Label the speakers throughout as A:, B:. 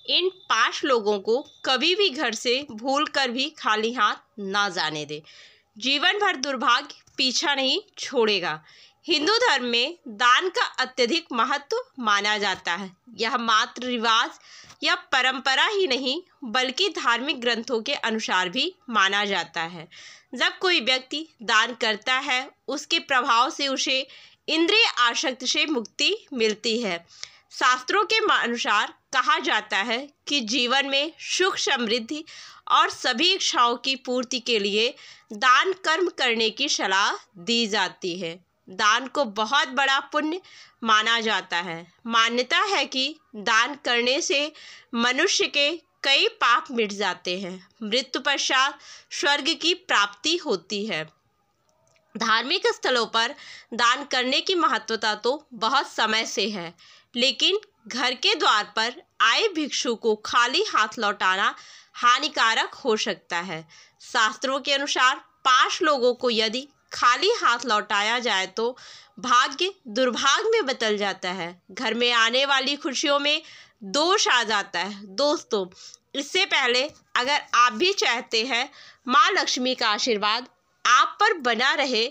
A: इन 5 लोगों को कभी भी घर से भूल कर भी खाली हाथ ना जाने दे। जीवन भर दुर्भाग्य पीछा नहीं छोड़ेगा। हिंदू धर्म में दान का अत्यधिक महत्व माना जाता है। यह मात्र रिवाज या परंपरा ही नहीं बल्कि धार्मिक ग्रंथों के अनुसार भी माना जाता है। जब कोई व्यक्ति दान करता है उसके प्रभाव से उसे इंद्रिय आसक्ति से मुक्ति मिलती है। शास्त्रों के अनुसार कहा जाता है कि जीवन में सुख समृद्धि और सभी इच्छाओं की पूर्ति के लिए दान कर्म करने की सलाह दी जाती है। दान को बहुत बड़ा पुण्य माना जाता है। मान्यता है कि दान करने से मनुष्य के कई पाप मिट जाते हैं। मृत्यु पश्चात स्वर्ग की प्राप्ति होती है। धार्मिक स्थलों पर दान करने की महत्वता तो बहुत समय से है, लेकिन घर के द्वार पर आए भिक्षु को खाली हाथ लौटाना हानिकारक हो सकता है। शास्त्रों के अनुसार 5 लोगों को यदि खाली हाथ लौटाया जाए तो भाग्य दुर्भाग्य में बदल जाता है। घर में आने वाली खुशियों में दोष आ जाता है। दोस्तों, इससे पहले अगर आप भी चाहते हैं माँ लक्ष्मी का आशीर्वाद आप पर बना रहे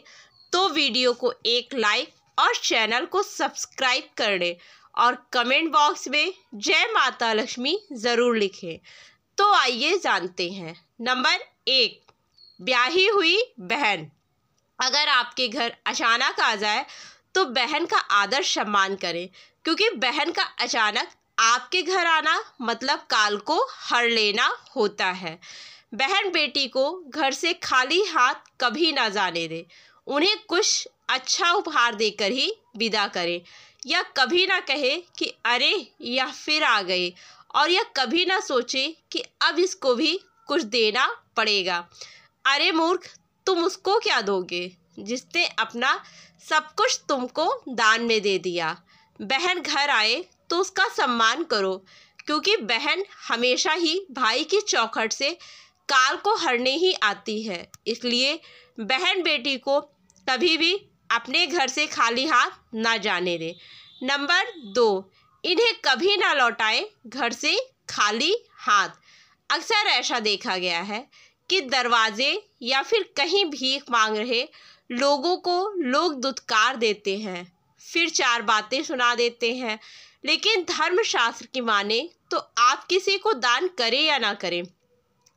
A: तो वीडियो को एक लाइक और चैनल को सब्सक्राइब कर लें और कमेंट बॉक्स में जय माता लक्ष्मी ज़रूर लिखें। तो आइए जानते हैं। नंबर 1, ब्याही हुई बहन। अगर आपके घर अचानक आ जाए तो बहन का आदर सम्मान करें, क्योंकि बहन का अचानक आपके घर आना मतलब काल को हर लेना होता है। बहन बेटी को घर से खाली हाथ कभी ना जाने दे। उन्हें कुछ अच्छा उपहार देकर ही विदा करें। यह कभी ना कहे कि अरे यह फिर आ गए, और यह कभी ना सोचे कि अब इसको भी कुछ देना पड़ेगा। अरे मूर्ख, तुम उसको क्या दोगे जिसने अपना सब कुछ तुमको दान में दे दिया। बहन घर आए तो उसका सम्मान करो, क्योंकि बहन हमेशा ही भाई की चौखट से काल को हरने ही आती है। इसलिए बहन बेटी को कभी भी अपने घर से खाली हाथ ना जाने दें। नंबर 2, इन्हें कभी ना लौटाएं घर से खाली हाथ। अक्सर ऐसा देखा गया है कि दरवाजे या फिर कहीं भीख मांग रहे लोगों को लोग दुत्कार देते हैं, फिर 4 बातें सुना देते हैं। लेकिन धर्मशास्त्र की माने तो आप किसी को दान करें या ना करें,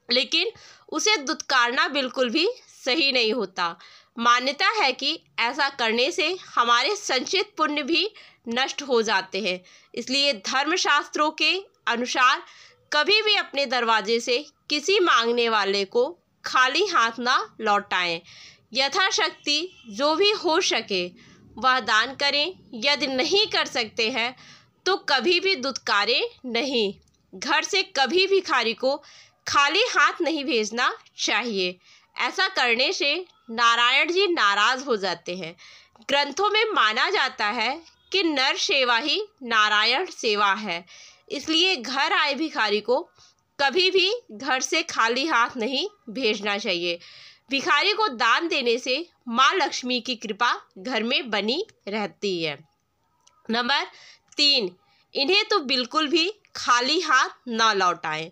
A: लेकिन उसे दुत्कारना बिल्कुल भी सही नहीं होता। मान्यता है कि ऐसा करने से हमारे संचित पुण्य भी नष्ट हो जाते हैं। इसलिए धर्मशास्त्रों के अनुसार कभी भी अपने दरवाजे से किसी मांगने वाले को खाली हाथ ना लौटाएं। यथाशक्ति जो भी हो सके वह दान करें। यदि नहीं कर सकते हैं तो कभी भी दुत्कारें नहीं। घर से कभी भिखारी को खाली हाथ नहीं भेजना चाहिए। ऐसा करने से नारायण जी नाराज हो जाते हैं। ग्रंथों में माना जाता है कि नर सेवा ही नारायण सेवा है। इसलिए घर आए भिखारी को कभी भी घर से खाली हाथ नहीं भेजना चाहिए। भिखारी को दान देने से माँ लक्ष्मी की कृपा घर में बनी रहती है। नंबर 3, इन्हें तो बिल्कुल भी खाली हाथ ना लौटाएं।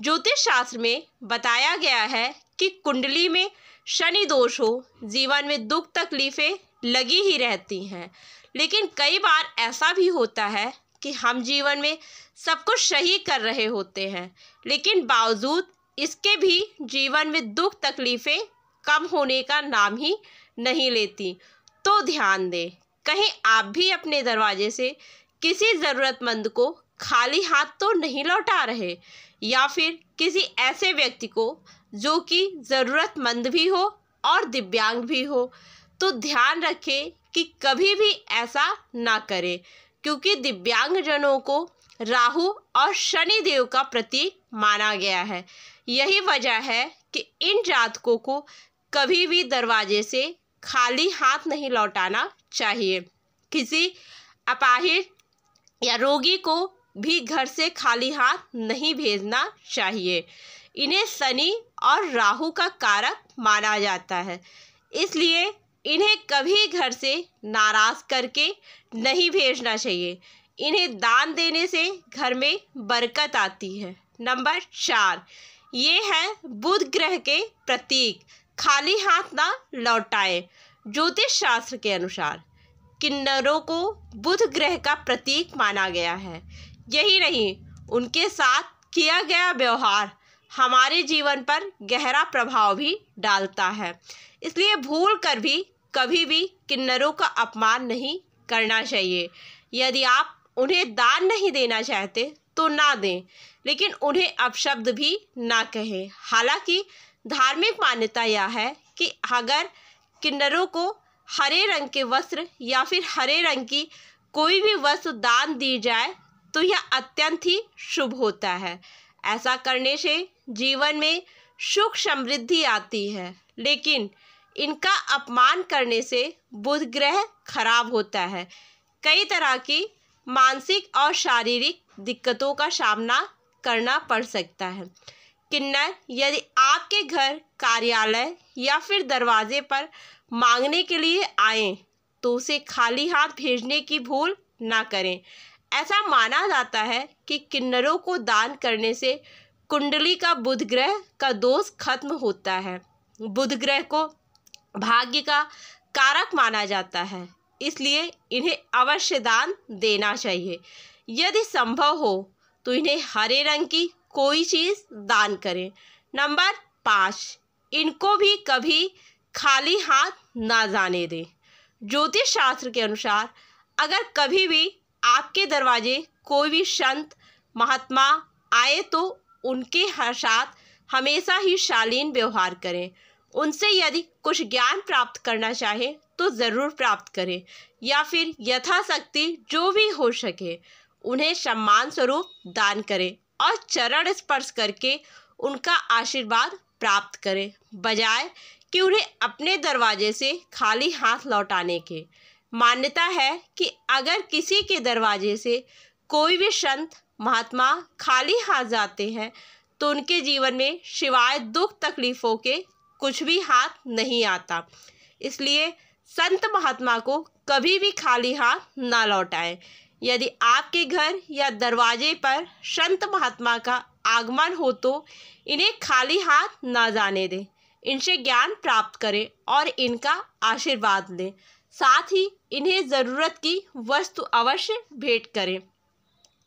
A: ज्योतिष शास्त्र में बताया गया है कि कुंडली में शनि दोष हो, जीवन में दुख तकलीफें लगी ही रहती हैं। लेकिन कई बार ऐसा भी होता है कि हम जीवन में सब कुछ सही कर रहे होते हैं, लेकिन बावजूद इसके भी जीवन में दुख तकलीफें कम होने का नाम ही नहीं लेती। तो ध्यान दें, कहीं आप भी अपने दरवाजे से किसी ज़रूरतमंद को खाली हाथ तो नहीं लौटा रहे, या फिर किसी ऐसे व्यक्ति को जो कि ज़रूरतमंद भी हो और दिव्यांग भी हो। तो ध्यान रखें कि कभी भी ऐसा ना करें, क्योंकि दिव्यांगजनों को राहु और शनि देव का प्रतीक माना गया है। यही वजह है कि इन जातकों को कभी भी दरवाजे से खाली हाथ नहीं लौटाना चाहिए। किसी अपाहिज या रोगी को भी घर से खाली हाथ नहीं भेजना चाहिए। इन्हें शनि और राहु का कारक माना जाता है, इसलिए इन्हें कभी घर से नाराज करके नहीं भेजना चाहिए। इन्हें दान देने से घर में बरकत आती है। नंबर 4, ये है बुध ग्रह के प्रतीक, खाली हाथ ना लौटाएं। ज्योतिष शास्त्र के अनुसार किन्नरों को बुध ग्रह का प्रतीक माना गया है। यही नहीं, उनके साथ किया गया व्यवहार हमारे जीवन पर गहरा प्रभाव भी डालता है। इसलिए भूल कर भी कभी भी किन्नरों का अपमान नहीं करना चाहिए। यदि आप उन्हें दान नहीं देना चाहते तो ना दें, लेकिन उन्हें अपशब्द भी ना कहें। हालांकि धार्मिक मान्यता यह है कि अगर किन्नरों को हरे रंग के वस्त्र या फिर हरे रंग की कोई भी वस्तु दान दी जाए तो यह अत्यंत ही शुभ होता है। ऐसा करने से जीवन में सुख समृद्धि आती है, लेकिन इनका अपमान करने से बुध ग्रह खराब होता है। कई तरह की मानसिक और शारीरिक दिक्कतों का सामना करना पड़ सकता है। किन्नर यदि आपके घर, कार्यालय या फिर दरवाजे पर मांगने के लिए आएं तो उसे खाली हाथ भेजने की भूल ना करें। ऐसा माना जाता है कि किन्नरों को दान करने से कुंडली का बुध ग्रह का दोष खत्म होता है। बुध ग्रह को भाग्य का कारक माना जाता है, इसलिए इन्हें अवश्य दान देना चाहिए। यदि संभव हो तो इन्हें हरे रंग की कोई चीज़ दान करें। नंबर 5, इनको भी कभी खाली हाथ ना जाने दें। ज्योतिष शास्त्र के अनुसार अगर कभी भी आपके दरवाजे कोई भी संत महात्मा आए तो उनके साथ हमेशा ही शालीन व्यवहार करें। उनसे यदि कुछ ज्ञान प्राप्त करना चाहें तो ज़रूर प्राप्त करें, या फिर यथाशक्ति जो भी हो सके उन्हें सम्मान स्वरूप दान करें और चरण स्पर्श करके उनका आशीर्वाद प्राप्त करें, बजाय कि उन्हें अपने दरवाजे से खाली हाथ लौटाने के। मान्यता है कि अगर किसी के दरवाजे से कोई भी संत महात्मा खाली हाथ जाते हैं तो उनके जीवन में सिवाय दुख तकलीफ़ों के कुछ भी हाथ नहीं आता। इसलिए संत महात्मा को कभी भी खाली हाथ ना लौटाएं। यदि आपके घर या दरवाजे पर संत महात्मा का आगमन हो तो इन्हें खाली हाथ ना जाने दें। इनसे ज्ञान प्राप्त करें और इनका आशीर्वाद लें। साथ ही इन्हें ज़रूरत की वस्तु अवश्य भेंट करें।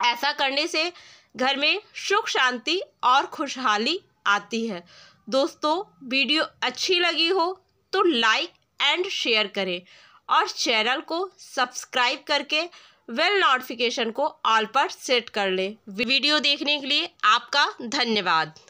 A: ऐसा करने से घर में सुख शांति और खुशहाली आती है। दोस्तों, वीडियो अच्छी लगी हो तो लाइक एंड शेयर करें और चैनल को सब्सक्राइब करके बेल नोटिफिकेशन को ऑल पर सेट कर लें। वीडियो देखने के लिए आपका धन्यवाद।